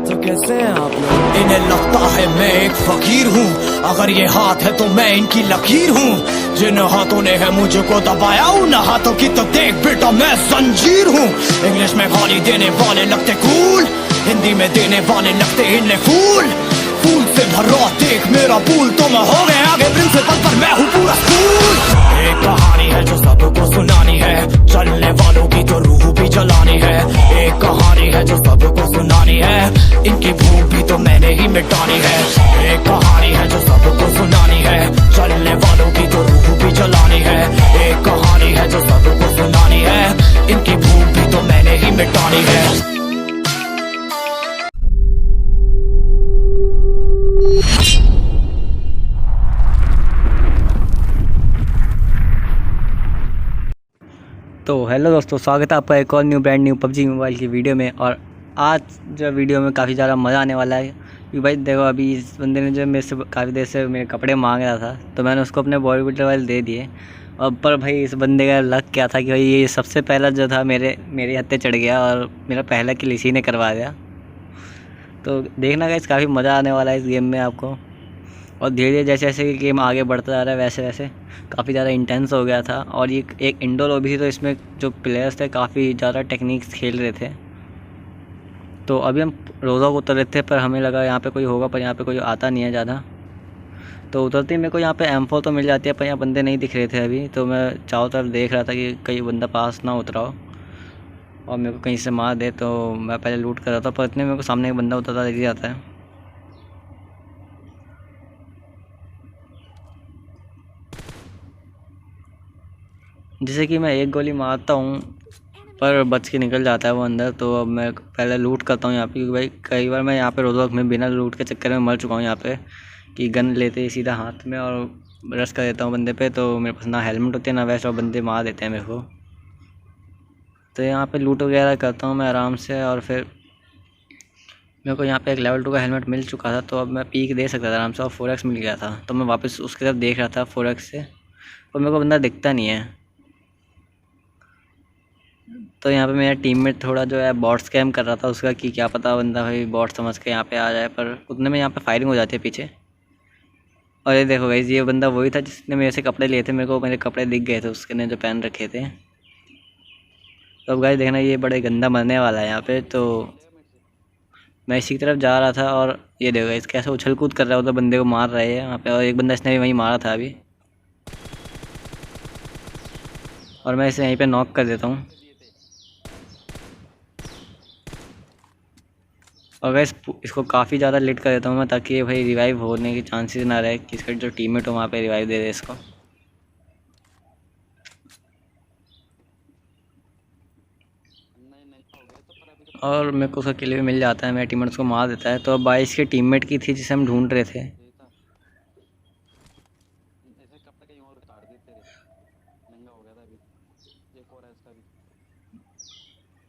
तो कैसे हैं आप लोग? इन्हें लगता है मैं एक फकीर हूँ, अगर ये हाथ है तो मैं इनकी लकीर हूँ। जिन हाथों ने है मुझको दबाया उन हाथों की तो देख बेटा मैं जंजीर हूँ। इंग्लिश में गाली देने वाले लगते कूल, हिंदी में देने वाले लगते इन्हें फूल। फूल से भरा देख मेरा पूल, तो मैं हो गया आगे प्रिंसिपल पर मैं हूँ पूरा स्कूल। एक कहानी है जो सबको सुनानी है, चलने वालों की तो रूह भी जलानी है। एक कहानी है जो सबको सुनानी है, इनकी भूख भी तो मैंने ही मिटानी है। एक कहानी है जो सबको सुनानी है, चलने वालों की तो रूह भी जलानी है। एक कहानी है जो सबको सुनानी है, इनकी भूख भी तो मैंने ही मिटानी है। तो हेलो दोस्तों, स्वागत है आपका एक और ब्रांड न्यू पबजी मोबाइल की वीडियो में। और आज जो वीडियो में काफ़ी ज़्यादा मज़ा आने वाला है, क्योंकि भाई देखो अभी इस बंदे ने जो मेरे से काफ़ी देर से मेरे कपड़े मांग रहा था, तो मैंने उसको अपने बॉडी बिल्डर वाले दे दिए। और पर भाई इस बंदे का लक क्या था कि भाई ये सबसे पहला जो था मेरे हत्थे चढ़ गया और मेरा पहला किल इसी ने करवा दिया। तो देखना गाइस, काफ़ी मज़ा आने वाला है इस गेम में आपको। और धीरे धीरे जैसे जैसे गेम आगे बढ़ता जा रहा है वैसे वैसे काफ़ी ज़्यादा इंटेंस हो गया था। और ये एक इंडोर लॉबी थी, तो इसमें जो प्लेयर्स थे काफ़ी ज़्यादा टेक्निक्स खेल रहे थे। तो अभी हम रोज़ा को उतर रहे थे, पर हमें लगा यहाँ पे कोई होगा, पर यहाँ पे कोई आता नहीं है ज़्यादा। तो उतरते ही मेरे को यहाँ पे M4 तो मिल जाती है, पर यहाँ बंदे नहीं दिख रहे थे अभी। तो मैं चारों तरफ देख रहा था कि कहीं बंदा पास ना उतरा हो और मेरे को कहीं से मार दे। तो मैं पहले लूट कर रहा था, पर इतने मेरे को सामने एक बंदा उतरता दिख जाता है। जैसे कि मैं एक गोली मारता हूँ पर बच के निकल जाता है वो अंदर। तो अब मैं पहले लूट करता हूँ यहाँ पे, क्योंकि भाई कई बार मैं यहाँ पे रोज़ में बिना लूट के चक्कर में मर चुका हूँ यहाँ पे, कि गन लेते ही सीधा हाथ में और रश कर देता हूँ बंदे पे। तो मेरे पास ना हेलमेट होती है ना वेस्ट, और बंदे मार देते हैं मेरे को। तो यहाँ पे लूट वगैरह करता हूँ मैं आराम से। और फिर मेरे को यहाँ पे एक लेवल 2 का हेलमेट मिल चुका था, तो अब मैं पीक दे सकता था आराम से। और 4x मिल गया था, तो मैं वापस उसकी तरफ देख रहा था 4x से, और मेरे को बंदा दिखता नहीं है। तो यहाँ पे मेरा टीममेट थोड़ा जो है बॉट स्कैम कर रहा था उसका, कि क्या पता बंदा भाई बॉट समझ के यहाँ पे आ जाए। पर उतने में यहाँ पे फायरिंग हो जाती है पीछे। और ये देखो गाइस, ये बंदा वही था जिसने मेरे से कपड़े लिए थे। मेरे को मेरे कपड़े दिख गए थे उसके ने जो पहन रखे थे। तो अब गाइस देखना, ये बड़े गंदा मरने वाला है यहाँ पे। तो मैं इसी की तरफ जा रहा था, और ये देखो गाइस कैसे उछल कूद कर रहा है, उधर बंदे को मार रहे हैं यहाँ पे। और एक बंदा इसने भी वहीं मारा था अभी, और मैं इसे यहीं पर नॉक कर देता हूँ। और वैसे इसको काफ़ी ज़्यादा लेट कर देता हूँ मैं, ताकि ये भाई रिवाइव होने की चांसेस ना रहे कि इसका जो टीममेट हो वहाँ पे रिवाइव दे दे इसको। और मेरे को उसका किल भी मिल जाता है, मेरा टीममेट उसको मार देता है। तो अब 22 के टीममेट की थी जिसे हम ढूंढ रहे थे।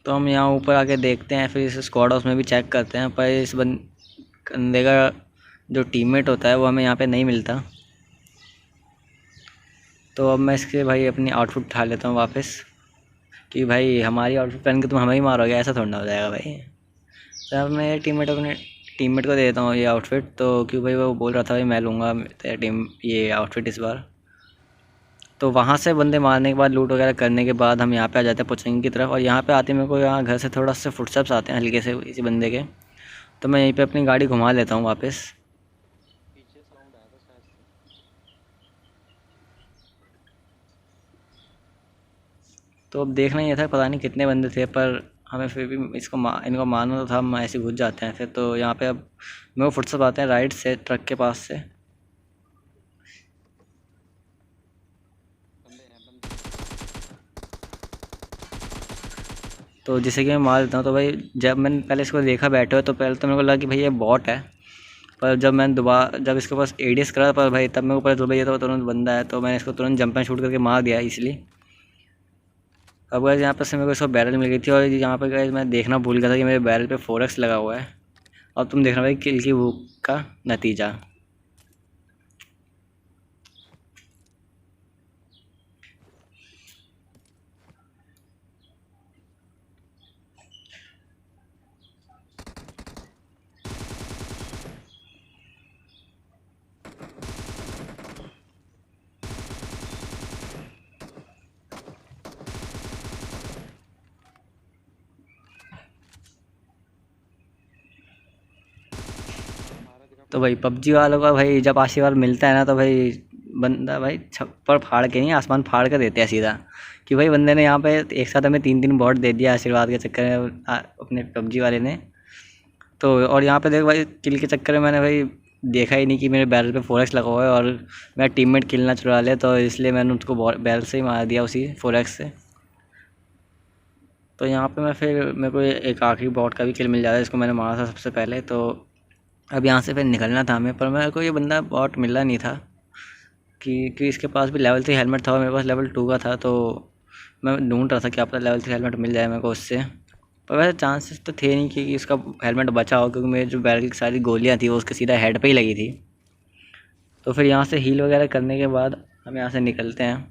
तो हम यहाँ ऊपर आके देखते हैं, फिर इस स्क्वाड हाउस में भी चेक करते हैं, पर इस बंदे का जो टीममेट होता है वो हमें यहाँ पे नहीं मिलता। तो अब मैं इसके भाई अपनी आउटफिट उठा लेता हूँ वापस, कि भाई हमारी आउटफिट पहन के तुम हमें ही मारोगे, ऐसा थोड़ा ना हो जाएगा भाई। तो अब मैं अपने टीममेट को दे देता हूँ ये आउटफिट। तो क्यों भाई वो बोल रहा था भाई मैं लूँगा तेरा टीम ये आउटफिट इस बार। तो वहाँ से बंदे मारने के बाद लूट वगैरह करने के बाद हम यहाँ पे आ जाते हैं पोचिंग की तरफ। और यहाँ पे आते मेरे को यहाँ घर से थोड़ा से फुटस्टेप्स आते हैं हल्के से इसी बंदे के। तो मैं यहीं पे अपनी गाड़ी घुमा लेता हूँ वापस। तो अब देखना ये था, पता नहीं कितने बंदे थे, पर हमें फिर भी इनको मारना तो था। हम ऐसे घुस जाते हैं फिर। तो यहाँ पे अब मेरे को फुटस्टेप आते हैं राइट से ट्रक के पास से। तो जिसे कि मैं मार देता हूँ। तो भाई जब मैंने पहले इसको देखा बैठे हुए, तो पहले तो मेरे को लगा कि भाई ये बॉट है। पर जब मैंने दोबारा जब इसके पास एडीएस करा, पर भाई तब मेरे को पता चला भाई ये तो तुरंत बंदा है। तो मैंने इसको तुरंत जंप एंड शूट करके मार दिया इसलिए। अब गाइस यहाँ पर से मेरे को इसको बैरल मिल गई थी, और यहाँ पर गाइस मैं देखना भूल गया था कि मेरे बैरल पे 4x लगा हुआ है। और तुम देखना भाई किल की भूख का नतीजा। तो भाई पबजी वालों का भाई जब आशीर्वाद मिलता है ना तो भाई बंदा भाई छप्पर फाड़ के नहीं आसमान फाड़ कर देते हैं सीधा, कि भाई बंदे ने यहाँ पे एक साथ हमें 3 बॉट दे दिया आशीर्वाद के चक्कर में अपने पबजी वाले ने। तो और यहाँ पे देखो भाई किल के चक्कर में मैंने भाई देखा ही नहीं कि मेरे बैरल पे 4x लगा हुआ है और मेरा टीममेट किल ना चुरा ले, तो इसलिए मैंने उसको बैरल से ही मार दिया उसी 4x से। तो यहाँ पे मेरे को एक आखिरी बॉट का भी किल मिल जाता है, इसको मैंने मारा था सबसे पहले। तो अब यहाँ से फिर निकलना था हमें, पर मेरे को ये बंदा बॉट मिला नहीं था कि इसके पास भी लेवल 3 हेलमेट था और मेरे पास लेवल 2 का था। तो मैं ढूंढ रहा था कि आप लेवल 3 हेलमेट मिल जाए मेरे को उससे, पर वैसे चांसेस तो थे नहीं कि उसका हेलमेट बचा हो, क्योंकि मेरे जो बैरल की सारी गोलियाँ थी वो उसके सीधा हेड पे ही लगी थी। तो फिर यहाँ से हील वगैरह करने के बाद हम यहाँ से निकलते हैं।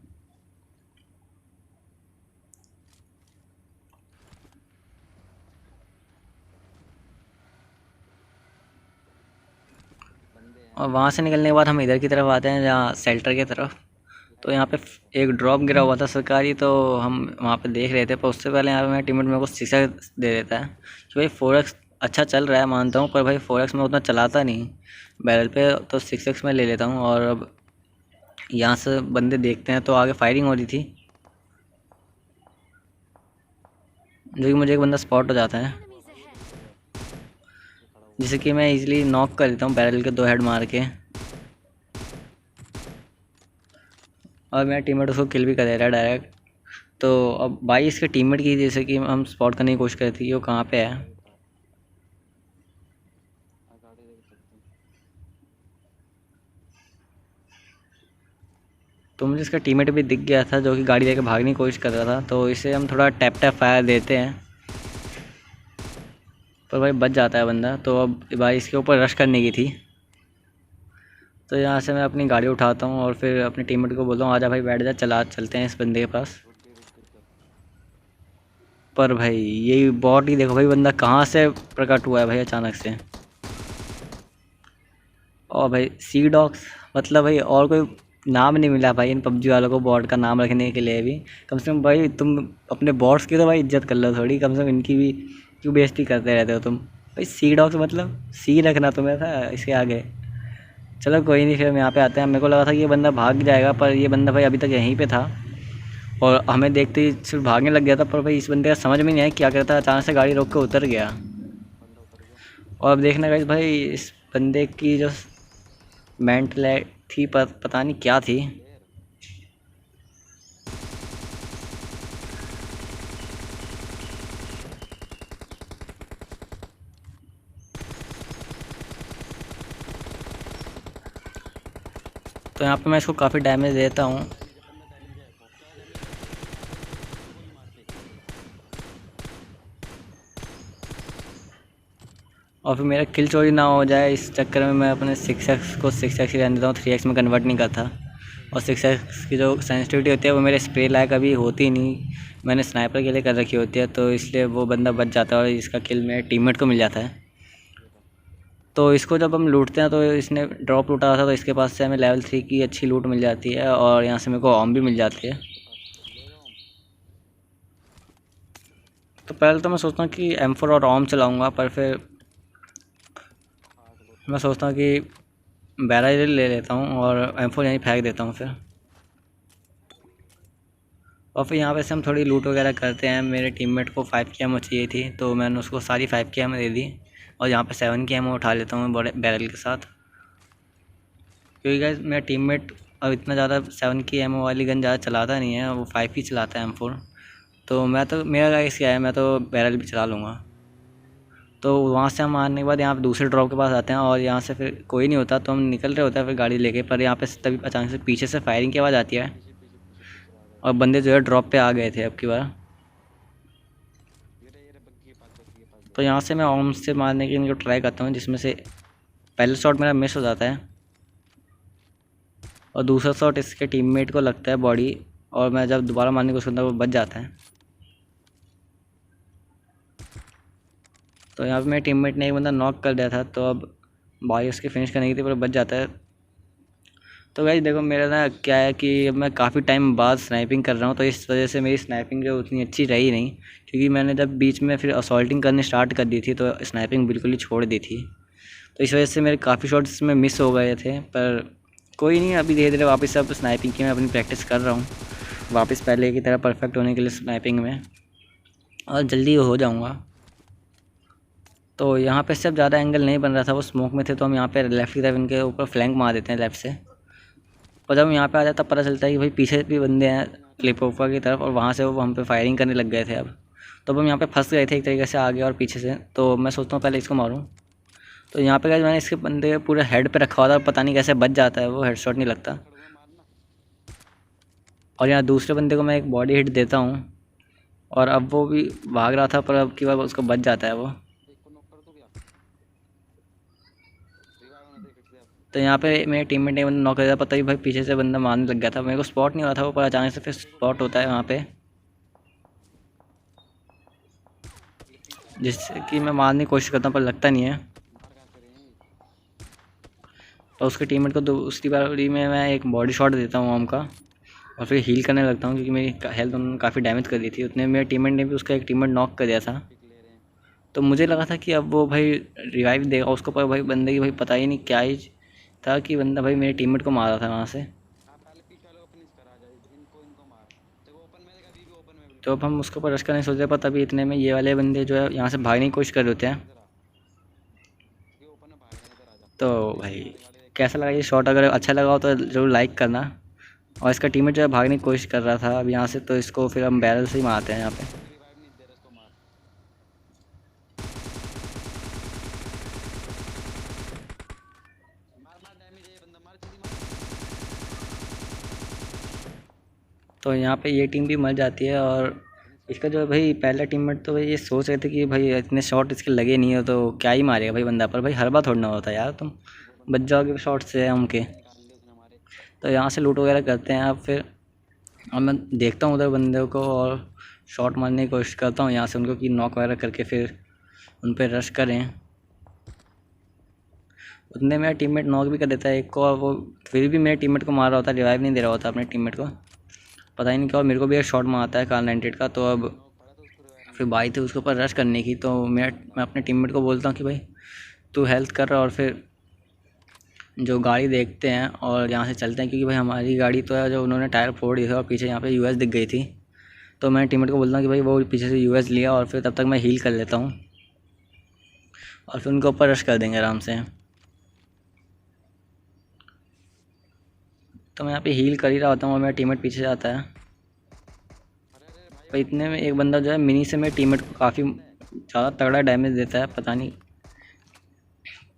और वहाँ से निकलने के बाद हम इधर की तरफ आते हैं, जहाँ शेल्टर की तरफ। तो यहाँ पे एक ड्रॉप गिरा हुआ था सरकारी, तो हम वहाँ पे देख रहे थे, पर उससे पहले यहाँ पे मेरा टीममेट मेरे को 6x दे देता है कि भाई 4x अच्छा चल रहा है मानता हूँ, पर भाई 4x में उतना चलाता नहीं बैरल पे, तो 6x में ले लेता हूँ। और अब यहाँ से बंदे देखते हैं तो आगे फायरिंग हो रही थी, जो कि मुझे एक बंदा स्पॉट हो जाता है, जिसे कि मैं इजीली नॉक कर देता हूँ बैरल के 2 हेड मार के, और मेरा टीममेट उसको किल भी कर दे रहा है डायरेक्ट। तो अब भाई इसके टीममेट की जैसे कि हम स्पॉट करने की कोशिश कर रही थी, वो कहाँ पे है। तो मुझे इसका टीममेट भी दिख गया था, जो कि गाड़ी लेके भागने की कोशिश कर रहा था। तो इसे हम थोड़ा टैप फायर देते हैं, पर भाई बच जाता है बंदा। तो अब भाई इसके ऊपर रश करने की थी, तो यहाँ से मैं अपनी गाड़ी उठाता हूँ और फिर अपने टीममेट को बोलता हूँ आजा भाई बैठ जा, चलते हैं इस बंदे के पास। पर भाई यही बॉट ही देखो भाई बंदा कहाँ से प्रकट हुआ है भाई अचानक से। और भाई सी डॉग्स मतलब भाई और कोई नाम नहीं मिला भाई इन पबजी वालों को बॉट का नाम रखने के लिए भी। कम से कम भाई तुम अपने बॉट्स की तो भाई इज्जत कर लो थोड़ी, कम से कम इनकी भी क्यों बेइज्जती करते रहते हो तुम भाई। सी डॉग्स मतलब सी रखना तुम्हें था इसके आगे। चलो कोई नहीं, फिर हम यहाँ पे आते हैं। मेरे को लगा था कि ये बंदा भाग जाएगा, पर ये बंदा भाई अभी तक यहीं पे था और हमें देखते ही सिर्फ भागने लग गया था। पर भाई इस बंदे का समझ में नहीं आया क्या करता, अचानक से गाड़ी रोक के उतर गया। और अब देखना गाइस भाई इस बंदे की जो मेंटल थी पता नहीं क्या थी। तो यहाँ पे मैं इसको काफ़ी डैमेज देता हूँ। और फिर मेरा किल चोरी ना हो जाए इस चक्कर में मैं अपने 6x को 6x ही रहने देता हूँ, 3x में कन्वर्ट नहीं करता। और 6x की जो सेंसिटिविटी होती है वो मेरे स्प्रे लायक अभी होती नहीं, मैंने स्नाइपर के लिए कर रखी होती है, तो इसलिए वो बंदा बच जाता है और इसका किल मेरे टीममेट को मिल जाता है। तो इसको जब हम लूटते हैं तो इसने ड्रॉप लूटा था, तो इसके पास से हमें लेवल 3 की अच्छी लूट मिल जाती है और यहाँ से मेरे को ऑम भी मिल जाती है। तो पहले तो मैं सोचता हूँ कि M4 और ऑम चलाऊँगा, पर फिर मैं सोचता हूँ कि बैरल ले लेता हूँ और M4 यहीं फेंक देता हूँ फिर। और फिर यहाँ पे से हम थोड़ी लूट वगैरह करते हैं। मेरे टीममेट को 5 की एमओ चाहिए थी, तो मैंने उसको सारी 5 की एमओ दे दी और यहाँ पे 7 की एमओ उठा लेता हूँ बड़े बैरल के साथ, क्योंकि गाइस मेरा टीममेट अब इतना ज़्यादा 7 की एमओ वाली गन ज़्यादा चलाता नहीं है, वो 5 ही चलाता है M4। तो मेरा गाइस क्या है, मैं तो बैरल भी चला लूँगा। तो वहाँ से हम आने के बाद यहाँ पे दूसरे ड्रॉप के पास आते हैं और यहाँ से फिर कोई नहीं होता, तो हम निकल रहे होते हैं फिर गाड़ी लेके। पर यहाँ पे तभी अचानक से पीछे से फायरिंग की आवाज़ आती है और बंदे जो है ड्रॉप पे आ गए थे अब की बार। तो यहाँ से मैं ऑम से मारने की इनको ट्राई करता हूँ, जिसमें से पहला शॉट मेरा मिस हो जाता है और दूसरा शॉट इसके टीममेट को लगता है बॉडी, और मैं जब दोबारा मारने की कोशिश करता हूँ वो बच जाता है। तो यहाँ पे मेरे टीममेट ने एक बंदा नॉक कर दिया था, तो अब भाई उसकी फिनिश करने की थी पर बच जाता है। तो गाइस देखो मेरा ना क्या है कि अब मैं काफ़ी टाइम बाद स्नाइपिंग कर रहा हूँ, तो इस वजह से मेरी स्नाइपिंग जो उतनी अच्छी रही नहीं, क्योंकि मैंने जब बीच में फिर असॉल्टिंग करनी स्टार्ट कर दी थी तो स्नाइपिंग बिल्कुल ही छोड़ दी थी। तो इस वजह से मेरे काफ़ी शॉट्स में मिस हो गए थे। पर कोई नहीं, अभी धीरे धीरे वापस अब स्नाइपिंग की मैं अपनी प्रैक्टिस कर रहा हूँ, वापस पहले की तरह परफेक्ट होने के लिए स्नाइपिंग में, और जल्दी हो जाऊँगा। तो यहाँ पे सिर्फ ज़्यादा एंगल नहीं बन रहा था, वो स्मोक में थे, तो हम यहाँ पे लेफ़्ट की तरफ इनके ऊपर फ्लैंक मार देते हैं लेफ़्ट से। और जब हम यहाँ पे आ जाता, पता चलता है कि भाई पीछे भी बंदे हैं क्लिपोफा की तरफ, और वहाँ से वो हम पे फायरिंग करने लग गए थे। अब तो हम यहाँ पे फंस गए थे एक तरीके से, आगे और पीछे से। तो मैं सोचता हूँ पहले इसको मारूँ। तो यहाँ पे गाइस मैंने इसके बंदे पूरे हेड पे रखा हुआ था, पता नहीं कैसे बच जाता है वो, हेडशॉट नहीं लगता। और यहाँ दूसरे बंदे को मैं एक बॉडी हिट देता हूँ, और अब वो भी भाग रहा था, पर अब की बार उसको बच जाता है वो। तो यहाँ पे मेरे टीममेट ने बंदा नॉक कर दिया, पता ही भाई पीछे से बंदा मारने लग गया था, मेरे को स्पॉट नहीं हो रहा था वो, पर अचानक से फिर स्पॉट होता है वहाँ पे, जिससे कि मैं मारने की कोशिश करता हूँ पर लगता नहीं है। तो उसके टीममेट को दूसरी बारी में मैं एक बॉडी शॉट देता हूँ ओम का, और फिर हील करने लगता हूँ, क्योंकि मेरी हेल्थ उन्होंने काफ़ी डैमेज कर दी थी। उतने मेरे टीममेट ने भी उसका एक टीममेट नॉक कर दिया था। तो मुझे लगा था कि अब वो भाई रिवाइव देगा उसको, पर भाई बंदे की भाई पता ही नहीं क्या ही था कि बंदा भाई मेरे टीममेट को मारा था वहाँ से। तो अब हम उसके ऊपर रश करने सोच रहे, पर तभी इतने में ये वाले बंदे जो है यहाँ से भागने की कोशिश कर रहे होते हैं। तो भाई कैसा लगा ये शॉट? अगर अच्छा लगा हो तो ज़रूर लाइक करना। और इसका टीममेट जो है भागने की कोशिश कर रहा था अब यहाँ से, तो इसको फिर हम बैरल से ही मारते हैं यहाँ पे। तो यहाँ पे ये टीम भी मर जाती है, और इसका जो है भाई पहला टीममेट तो भाई ये सोच रहे थे कि भाई इतने शॉट इसके लगे नहीं हो तो क्या ही मारेगा भाई बंदा, पर भाई हर बार थोड़ा ना होता यार, तुम बच जाओगे शॉट से उनके। तो यहाँ से लूट वगैरह करते हैं। अब फिर अब मैं देखता हूँ उधर बंदे को, और शॉट मारने की कोशिश करता हूँ यहाँ से उनको, कि नॉक वगैरह करके फिर उन पर रश करें। उतने मेरा टीममेट नॉक भी कर देता है एक को, और वो फिर भी मेरे टीममेट को मार रहा होता है, रिवाइव नहीं दे रहा होता अपने टीममेट को, पता ही नहीं क्या। और मेरे को भी एक शॉट मारता है कार 98 का। तो अब फिर बाई थी उसके ऊपर रश करने की, तो मैं अपने टीममेट को बोलता हूँ कि भाई तू हेल्थ कर रहा, और फिर जो गाड़ी देखते हैं और यहाँ से चलते हैं, क्योंकि भाई हमारी गाड़ी तो है जो उन्होंने टायर फोड़ दिया था, और पीछे यहाँ पे यूएस दिख गई थी। तो मैं टीममेट को बोलता हूँ कि भाई वो पीछे से यूएस लिया, और फिर तब तक मैं हील कर लेता हूँ, और फिर उनके ऊपर रश कर देंगे आराम से। तो मैं यहाँ पे हील कर ही रहा होता हूँ, और मेरा टीममेट पीछे जाता है। पर इतने में एक बंदा जो है मिनी से मेरे टीममेट को काफ़ी ज़्यादा तगड़ा डैमेज देता है, पता नहीं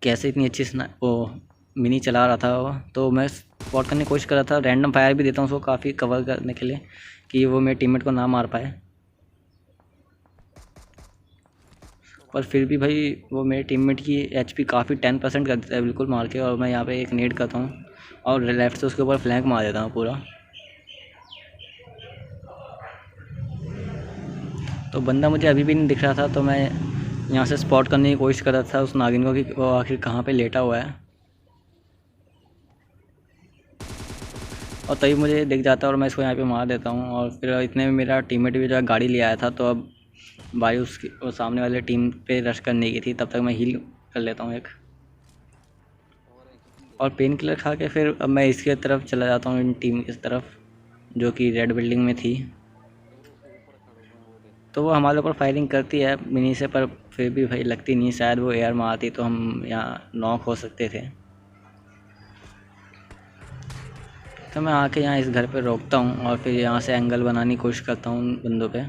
कैसे इतनी अच्छी वो मिनी चला रहा था वो। तो मैं स्पॉट करने की कोशिश कर रहा था, रैंडम फायर भी देता हूँ उसको काफ़ी कवर करने के लिए, कि वो मेरे टीममेट को ना मार पाए। पर फिर भी भाई वो मेरे टीममेट की एचपी काफ़ी 10% कर देता है बिल्कुल मार के, और मैं यहाँ पे एक नेड करता हूँ और लेफ़्ट से उसके ऊपर फ्लैंक मार देता हूँ पूरा। तो बंदा मुझे अभी भी नहीं दिख रहा था, तो मैं यहाँ से स्पॉट करने की कोशिश कर रहा था उस नागिन को, कि वो आखिर कहाँ पे लेटा हुआ है। और तभी मुझे दिख जाता है, और मैं इसको यहाँ पे मार देता हूँ। और फिर इतने में मेरा टीममेट भी जो है गाड़ी ले आया था, तो अब भाई उसकी वो सामने वाले टीम पे रश करने की थी, तब तक मैं हील कर लेता हूँ एक, और पेन किलर खा के फिर अब मैं इसके तरफ चला जाता हूँ, इन टीम की तरफ जो कि रेड बिल्डिंग में थी। तो वो हमारे ऊपर फायरिंग करती है मिनी से, पर फिर भी भाई लगती नहीं, शायद वो एयर में आती तो हम यहाँ नॉक हो सकते थे। तो मैं आके यहाँ इस घर पे रोकता हूँ, और फिर यहाँ से एंगल बनाने की कोशिश करता हूँ उन बंदों पे।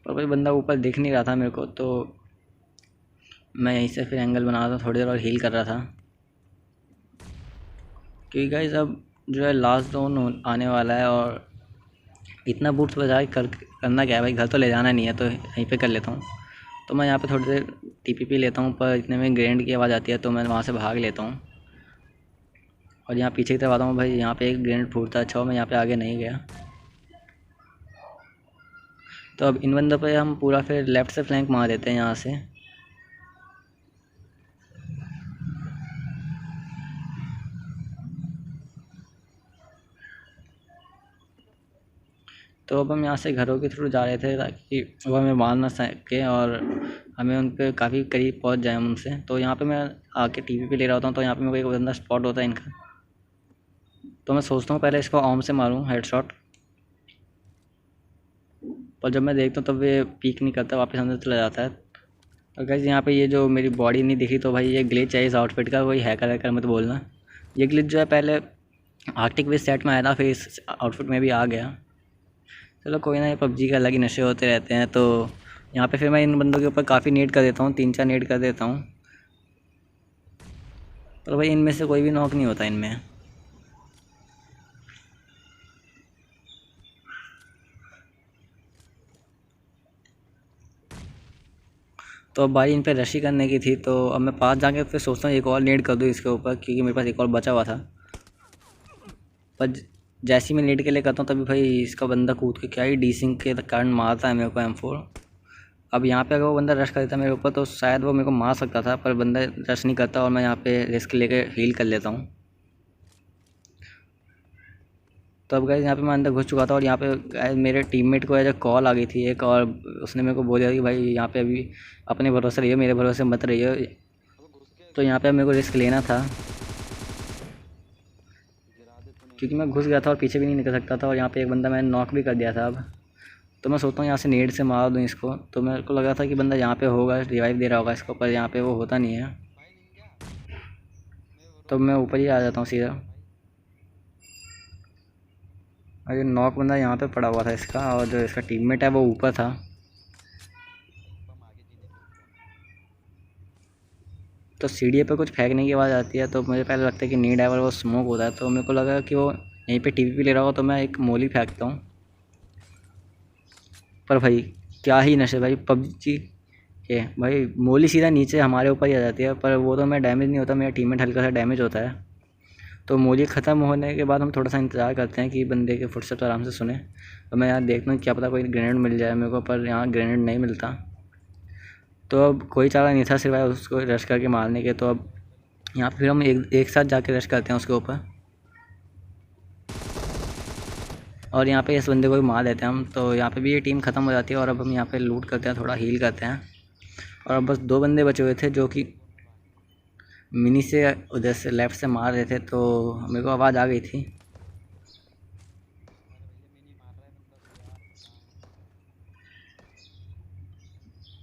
पर भाई बंदा ऊपर दिख नहीं रहा था मेरे को, तो मैं यहीं से फिर एंगल बना रहा था थोड़ी देर और हील कर रहा था, क्योंकि गाइस अब जो है लास्ट जोन आने वाला है, और इतना बूट्स बजा करना क्या है भाई, घर तो ले जाना नहीं है, तो यहीं पे कर लेता हूँ। तो मैं यहाँ पे थोड़ी देर टीपीपी लेता हूँ, पर इतने में ग्रेनेड की आवाज़ आती है, तो मैं वहाँ से भाग लेता हूँ, और यहाँ पीछे की तरफ आता हूँ। भाई यहाँ पे एक ग्रेनेड फूटता, अच्छा हो मैं यहाँ पे आगे नहीं गया। तो अब इन बंदों पे हम पूरा फिर लेफ़्ट से फ्लैंक मार देते हैं यहाँ से। तो अब हम यहाँ से घरों के थ्रू जा रहे थे ताकि वो हमें मार ना सके और हमें उन पर काफ़ी करीब पहुँच जाए उनसे। तो यहाँ पे मैं आके टीवी पे ले रहा होता हूँ, तो यहाँ पे मेरे को एक बंदा स्पॉट होता है इनका। तो मैं सोचता हूँ पहले इसको आर्म से मारूँ हेडशॉट, पर जब मैं देखता हूँ तब ये पीक नहीं करता, वापस अंदर चला जाता है। तो गाइस यहाँ पे ये जो मेरी बॉडी नहीं दिखी, तो भाई ये ग्लिच है इस आउटफिट का, कोई हैकर वैकर मत बोलना। ये ग्लिच जो है पहले आर्टिक वेस्ट सेट में आया था, फिर इस आउटफिट में भी आ गया। चलो कोई ना, ये पबजी का अलग ही नशे होते रहते हैं। तो यहाँ पे फिर मैं इन बंदों के ऊपर काफ़ी नेट कर देता हूँ, 3-4 नेट कर देता हूँ, पर भाई इनमें से कोई भी नॉक नहीं होता इनमें। तो अब भाई इन पे रशी करने की थी, तो अब मैं पास जाके फिर सोचता हूँ एक और नेट कर दूँ इसके ऊपर, क्योंकि मेरे पास एक और बचा हुआ था। पर जैसे ही मैं नेट के लिए करता हूँ तभी भाई इसका बंदा कूद के क्या ही डीसिंग के कारण मारता है मेरे को M4। अब यहाँ पे अगर वो बंदा रश कर देता मेरे ऊपर तो शायद वो मेरे को मार सकता था, पर बंदा रश नहीं करता और मैं यहाँ पे रिस्क लेके हील कर लेता हूँ। तो अब गाइस यहाँ पे मैं अंदर घुस चुका था और यहाँ पे गाइस मेरे टीममेट को एज कॉल आ गई थी एक, और उसने मेरे को बोला कि भाई यहाँ पे अभी अपने भरोसे रहिए, मेरे भरोसे मत रहिए। तो यहाँ पे मेरे को रिस्क लेना था, क्योंकि मैं घुस गया था और पीछे भी नहीं निकल सकता था, और यहाँ पे एक बंदा मैंने नॉक भी कर दिया था। अब तो मैं सोचता हूँ यहाँ से नेट से मार दूँ इसको। तो मेरे को लगा था कि बंदा यहाँ पे होगा, रिवाइव दे रहा होगा इसको, पर यहाँ पे वो होता नहीं है। तो मैं ऊपर ही आ जाता हूँ सीधा। और ये नॉक बंदा यहाँ पे पड़ा हुआ था इसका, और जो इसका टीममेट है वो ऊपर था। तो सीढ़ी पे कुछ फेंकने की आवाज़ आती है, तो मुझे पहले लगता है कि नीड है और वो स्मोक होता है। तो मेरे को लगा कि वो यहीं पे टीवी पे ले रहा हो, तो मैं एक मोली फेंकता हूँ। पर भाई क्या ही नशे भाई पबजी के, भाई मोली सीधा नीचे हमारे ऊपर ही आ जाती है, पर वो तो मैं डैमेज नहीं होता, मेरा टीममेट हल्का सा डैमेज होता है। तो मोली ख़त्म होने के बाद हम थोड़ा सा इंतज़ार करते हैं कि बंदे के फुटस्टेप्स आराम से सुने। तो मैं यहाँ देखता हूँ क्या पता कोई ग्रेनेड मिल जाए मेरे को, पर यहाँ ग्रेनेड नहीं मिलता। तो अब कोई चारा नहीं था सिवाय उसको रश करके मारने के। तो अब यहाँ फिर हम एक साथ जाके रश करते हैं उसके ऊपर, और यहाँ पे इस बंदे को भी मार देते हैं हम। तो यहाँ पे भी ये टीम ख़त्म हो जाती है, और अब हम यहाँ पे लूट करते हैं, थोड़ा हील करते हैं। और अब बस 2 बंदे बचे हुए थे जो कि मिनी से उधर से लेफ़्ट से मार रहे थे, तो मेरे को आवाज़ आ गई थी।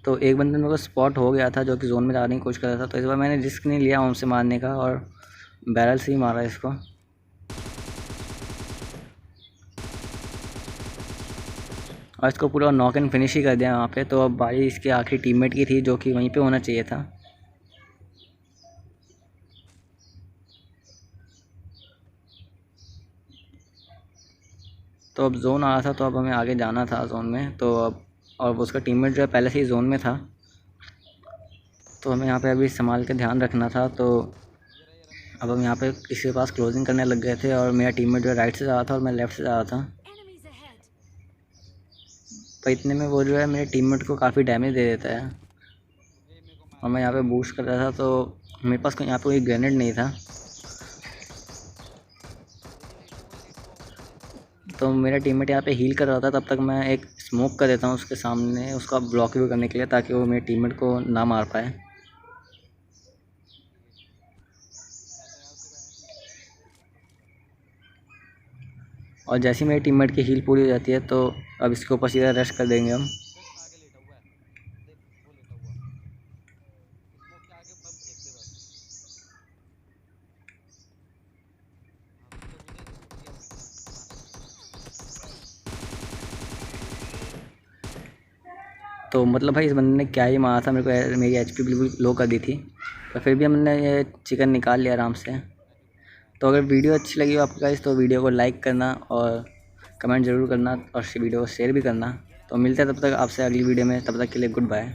तो एक बंदे मेरे को स्पॉट हो गया था जो कि जोन में जाने की कोशिश कर रहा था, तो इस बार मैंने रिस्क नहीं लिया उनसे मारने का और बैरल से ही मारा इसको। और इसको पूरा नॉक एंड फिनिश ही कर दिया वहाँ पे। तो अब बारी इसके आखिरी टीममेट की थी जो कि वहीं पे होना चाहिए था। तो अब जोन आ रहा था, तो अब हमें आगे जाना था जोन में। तो अब और उसका टीममेट जो है पहले से ही जोन में था, तो हमें यहाँ पे अभी संभाल के ध्यान रखना था। तो अब हम यहाँ पे किसी के पास क्लोजिंग करने लग गए थे, और मेरा टीममेट जो है राइट से जा रहा था और मैं लेफ़्ट से जा रहा था। पर इतने में वो जो है मेरे टीममेट को काफ़ी डैमेज दे देता है, और मैं यहाँ पे बूस्ट कर रहा था, तो मेरे पास यहाँ पे कोई ग्रेनेड नहीं था। तो मेरा टीममेट यहाँ पे हील कर रहा था, तब तक मैं एक स्मोक कर देता हूँ उसके सामने, उसका ब्लॉक भी करने के लिए, ताकि वो मेरे टीममेट को ना मार पाए। और जैसे ही मेरे टीममेट की हील पूरी हो जाती है, तो अब इसके ऊपर सीधा रश कर देंगे हम। तो मतलब भाई इस बंदे ने क्या ही मारा था मेरे को, मेरी HP बिल्कुल लो कर दी थी, पर फिर भी हमने ये चिकन निकाल लिया आराम से। तो अगर वीडियो अच्छी लगी हो आपको गाइस, तो वीडियो को लाइक करना और कमेंट ज़रूर करना, और वीडियो को शेयर भी करना। तो मिलते हैं तब तक आपसे अगली वीडियो में, तब तक के लिए गुड बाय।